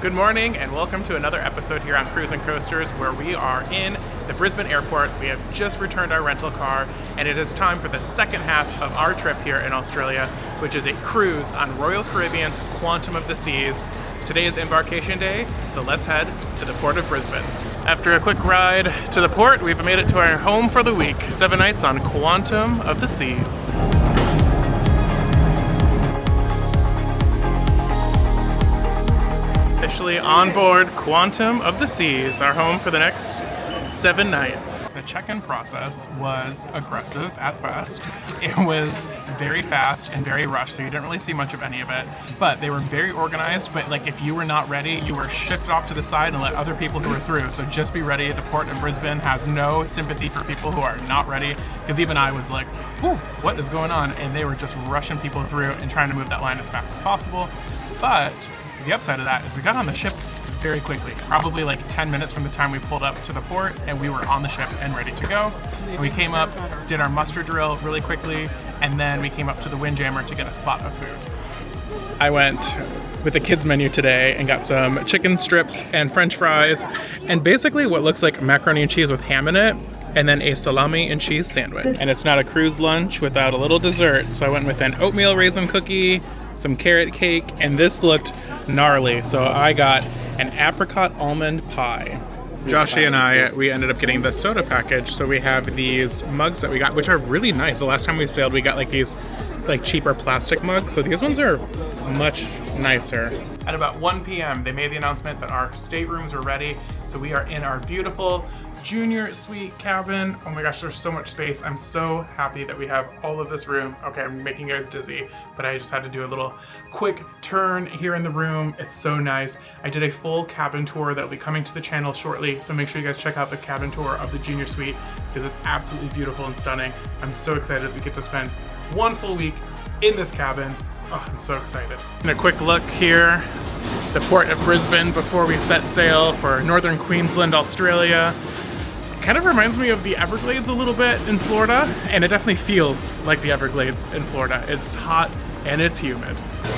Good morning and welcome to another episode here on Cruiseandcoasters, where we are in the Brisbane airport. We have just returned our rental car and it is time for the second half of our trip here in Australia, which is a cruise on Royal Caribbean's Quantum of the Seas. Today is embarkation day, so let's head to the port of Brisbane. After a quick ride to the port, we've made it to our home for the week. 7 nights on Quantum of the Seas. Officially on board Quantum of the Seas, our home for the next 7 nights. The check-in process was aggressive at best. It was very fast and very rushed, so you didn't really see much of any of it. But they were very organized, but like if you were not ready, you were shifted off to the side and let other people who were through. So just be ready. The port of Brisbane has no sympathy for people who are not ready, because even I was like, whew, what is going on? And they were just rushing people through and trying to move that line as fast as possible. But the upside of that is we got on the ship very quickly, probably like 10 minutes from the time we pulled up to the port, and we were on the ship and ready to go. And we came up, did our muster drill really quickly, and then we came up to the Windjammer to get a spot of food. I went with the kids menu today and got some chicken strips and french fries, and basically what looks like macaroni and cheese with ham in it, and then a salami and cheese sandwich. And it's not a cruise lunch without a little dessert, so I went with an oatmeal raisin cookie, some carrot cake, and this looked gnarly, so I got an apricot almond pie. Joshy and I, we ended up getting the soda package, so we have these mugs that we got, which are really nice. The last time we sailed, we got like these like cheaper plastic mugs, so these ones are much nicer. At about 1 p.m., they made the announcement that our staterooms are ready, so we are in our beautiful junior suite cabin. Oh my gosh, there's so much space. I'm so happy that we have all of this room. Okay, I'm making you guys dizzy, but I just had to do a little quick turn here in the room. It's so nice. I did a full cabin tour that will be coming to the channel shortly, so make sure you guys check out the cabin tour of the junior suite, because it's absolutely beautiful and stunning. I'm so excited we get to spend 1 full week in this cabin. Oh, I'm so excited. And a quick look here, the port of Brisbane before we set sail for northern Queensland, Australia. Kind of reminds me of the Everglades a little bit in Florida, and it definitely feels like the Everglades in Florida. It's hot and it's humid.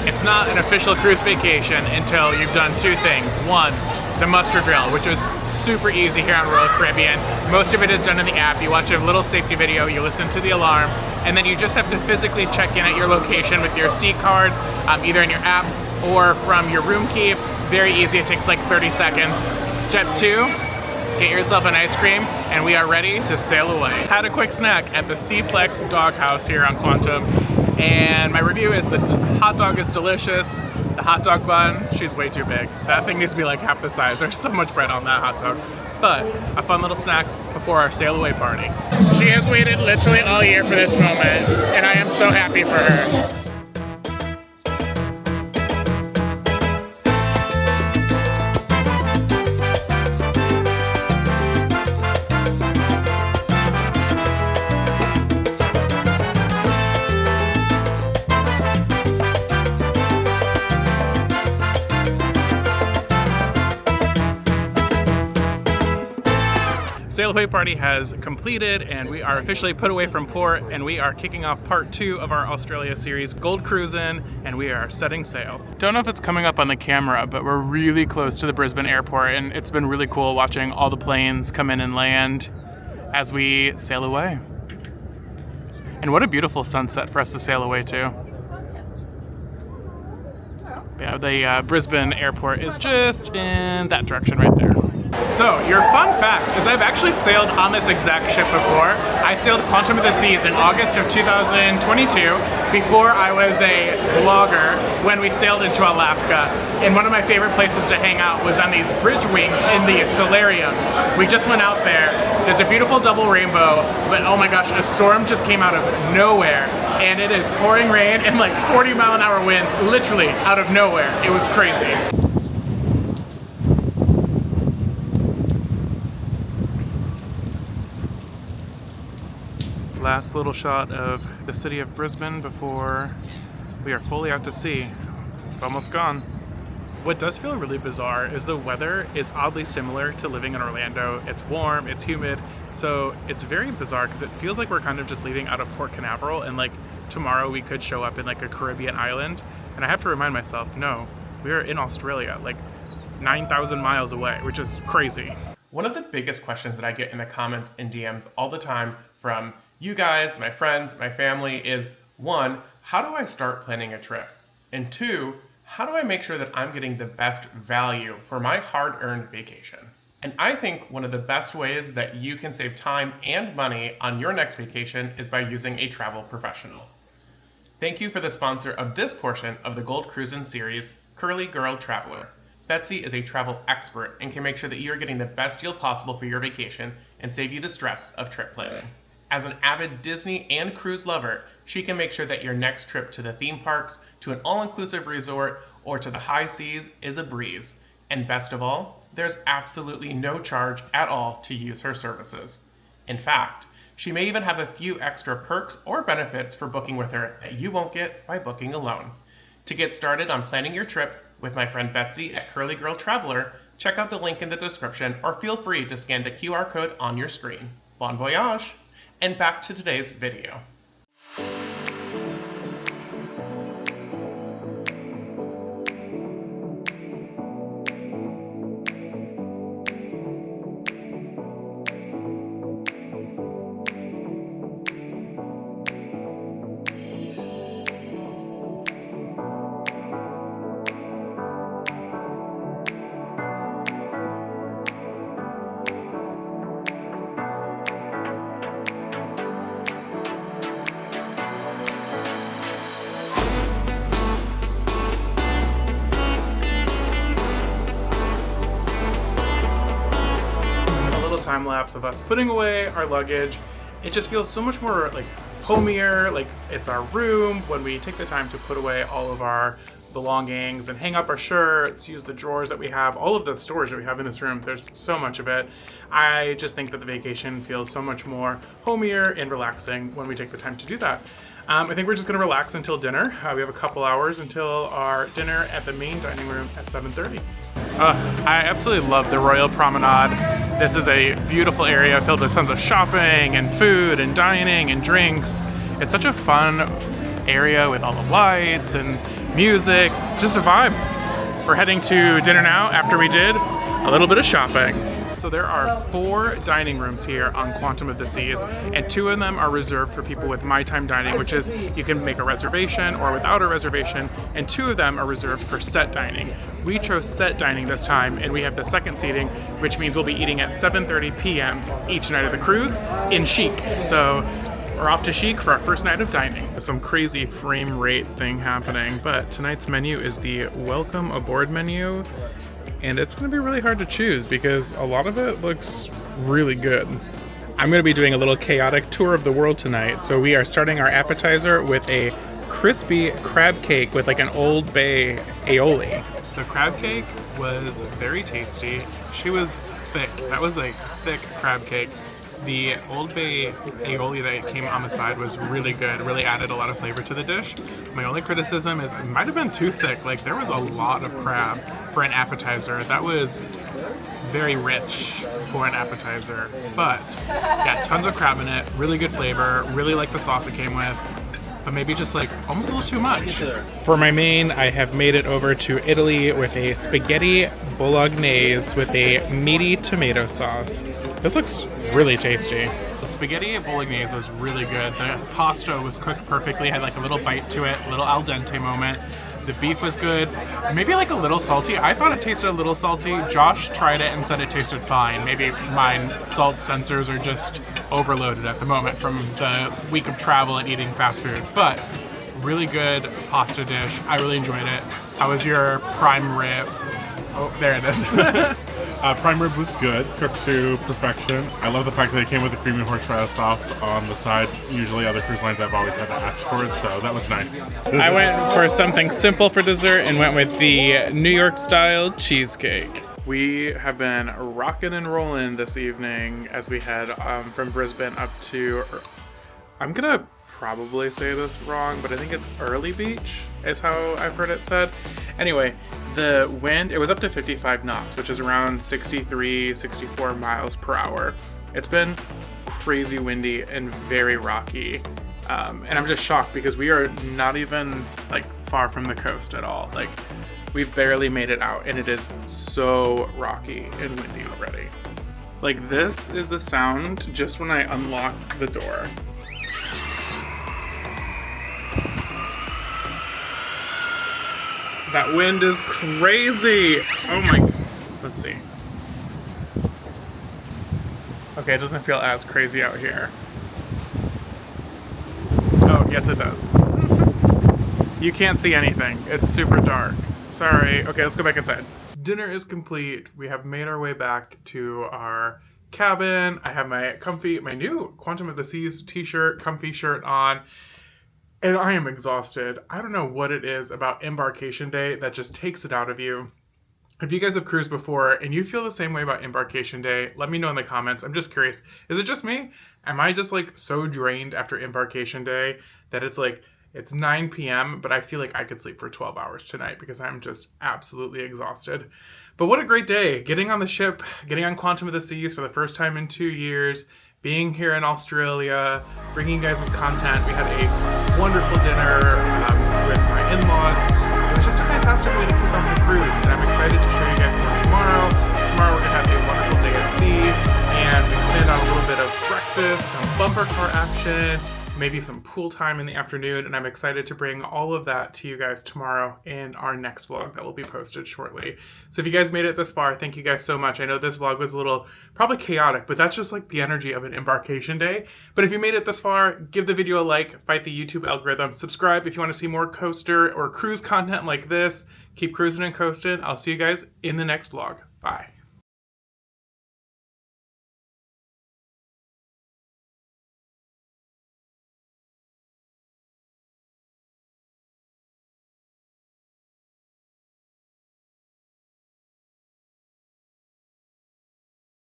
It's not an official cruise vacation until you've done 2 things. 1, the muster drill, which is super easy here on Royal Caribbean. Most of it is done in the app. You watch a little safety video, you listen to the alarm, and then you just have to physically check in at your location with your seat card, either in your app or from your room key. Very easy, it takes like 30 seconds. Step 2, get yourself an ice cream, and we are ready to sail away. Had a quick snack at the Seaplex Doghouse here on Quantum, and my review is the hot dog is delicious. The hot dog bun, she's way too big. That thing needs to be like half the size. There's so much bread on that hot dog. But a fun little snack before our sail away party. She has waited literally all year for this moment, and I am so happy for her. Sail away party has completed, and we are officially put away from port, and we are kicking off part 2 of our Australia series, Gold Cruisin, and we are setting sail. Don't know if it's coming up on the camera, but we're really close to the Brisbane airport, and it's been really cool watching all the planes come in and land as we sail away. And what a beautiful sunset for us to sail away to. Yeah, the Brisbane airport is just in that direction right there. So, your fun fact is I've actually sailed on this exact ship before. I sailed Quantum of the Seas in August of 2022, before I was a vlogger, when we sailed into Alaska. And one of my favorite places to hang out was on these bridge wings in the solarium. We just went out there. There's a beautiful double rainbow, but oh my gosh, a storm just came out of nowhere. And it is pouring rain and like 40-mile-an-hour winds, literally out of nowhere. It was crazy. Last little shot of the city of Brisbane before we are fully out to sea. It's almost gone. What does feel really bizarre is the weather is oddly similar to living in Orlando. It's warm, it's humid, so it's very bizarre because it feels like we're kind of just leaving out of Port Canaveral, and like tomorrow we could show up in like a Caribbean island. And I have to remind myself, no, we are in Australia. Like 9,000 miles away, which is crazy. One of the biggest questions that I get in the comments and DMs all the time from you guys, my friends, my family is, one, how do I start planning a trip? And two, how do I make sure that I'm getting the best value for my hard-earned vacation? And I think one of the best ways that you can save time and money on your next vacation is by using a travel professional. Thank you for the sponsor of this portion of the Gold Cruisin series, Curly Girl Traveler. Betsy is a travel expert and can make sure that you are getting the best deal possible for your vacation and save you the stress of trip planning. As an avid Disney and cruise lover, she can make sure that your next trip to the theme parks, to an all-inclusive resort, or to the high seas is a breeze. And best of all, there's absolutely no charge at all to use her services. In fact, she may even have a few extra perks or benefits for booking with her that you won't get by booking alone. To get started on planning your trip with my friend Betsy at Curly Girl Traveler, check out the link in the description or feel free to scan the QR code on your screen. Bon voyage! And back to today's video. Time lapse of us putting away our luggage. It just feels so much more like homier, like it's our room when we take the time to put away all of our belongings and hang up our shirts, use the drawers that we have, all of the storage that we have in this room. There's so much of it. I just think that the vacation feels so much more homier and relaxing when we take the time to do that. I think we're just gonna relax until dinner. We have a couple hours until our dinner at the main dining room at 7:30. I absolutely love the Royal Promenade. This is a beautiful area filled with tons of shopping and food and dining and drinks. It's such a fun area with all the lights and music, just a vibe. We're heading to dinner now after we did a little bit of shopping. So there are 4 dining rooms here on Quantum of the Seas, and 2 of them are reserved for people with My Time dining, which is you can make a reservation or without a reservation, and 2 of them are reserved for set dining. We chose set dining this time, and we have the second seating, which means we'll be eating at 7:30 p.m. each night of the cruise in Chic. So we're off to Chic for our first night of dining. There's some crazy frame rate thing happening, but tonight's menu is the Welcome Aboard menu. And it's gonna be really hard to choose because a lot of it looks really good. I'm gonna be doing a little chaotic tour of the world tonight. So we are starting our appetizer with a crispy crab cake with like an Old Bay aioli. The crab cake was very tasty. She was thick. That was a thick crab cake. The Old Bay aioli that came on the side was really good, really added a lot of flavor to the dish. My only criticism is it might have been too thick. Like there was a lot of crab for an appetizer. That was very rich for an appetizer. But yeah, tons of crab in it, really good flavor, really like the sauce it came with. But maybe just like almost a little too much. For my main, I have made it over to Italy with a spaghetti bolognese with a meaty tomato sauce. This looks really tasty. The spaghetti bolognese was really good. The pasta was cooked perfectly, had like a little bite to it, a little al dente moment. The beef was good, maybe like a little salty. I thought it tasted a little salty. Josh tried it and said it tasted fine. Maybe mine salt sensors are just overloaded at the moment from the week of travel and eating fast food. But really good pasta dish. I really enjoyed it. How was your prime rib? Oh, there it is. Prime rib was good, cooked to perfection. I love the fact that it came with a creamy horseradish sauce on the side. Usually other cruise lines I've always had to ask for it, so that was nice. I went for something simple for dessert and went with the New York style cheesecake. We have been rocking and rolling this evening as we head from Brisbane up to, I'm gonna probably say this wrong, but I think it's Early Beach is how I've heard it said. Anyway, the wind, it was up to 55 knots, which is around 63, 64 miles per hour. It's been crazy windy and very rocky. And I'm just shocked because we are not even like far from the coast at all. Like We've barely made it out and it is so rocky and windy already. Like, this is the sound just when I unlock the door. That wind is crazy. Oh my, let's see. Okay, it doesn't feel as crazy out here. Oh, yes it does. You can't see anything. It's super dark. Sorry. Okay, let's go back inside. Dinner is complete. We have made our way back to our cabin. I have my new Quantum of the Seas t-shirt, comfy shirt on. And I am exhausted. I don't know what it is about embarkation day that just takes it out of you. If you guys have cruised before and you feel the same way about embarkation day, let me know in the comments. I'm just curious. Is it just me? Am I just like so drained after embarkation day that it's like, it's 9 p.m., but I feel like I could sleep for 12 hours tonight because I'm just absolutely exhausted. But what a great day. Getting on the ship, getting on Quantum of the Seas for the first time in 2 years, being here in Australia, bringing you guys this content. We had a wonderful dinner with my in-laws. It was just a fantastic way to kick off the cruise, and I'm excited to show you guys more tomorrow. Tomorrow we're going to have a wonderful day at sea, and we planned on a little bit of breakfast, some bumper car action, maybe some pool time in the afternoon, and I'm excited to bring all of that to you guys tomorrow in our next vlog that will be posted shortly. So if you guys made it this far, thank you guys so much. I know this vlog was a little probably chaotic, but that's just like the energy of an embarkation day. But if you made it this far, give the video a like, fight the YouTube algorithm, subscribe if you want to see more coaster or cruise content like this. Keep cruising and coasting. I'll see you guys in the next vlog. Bye.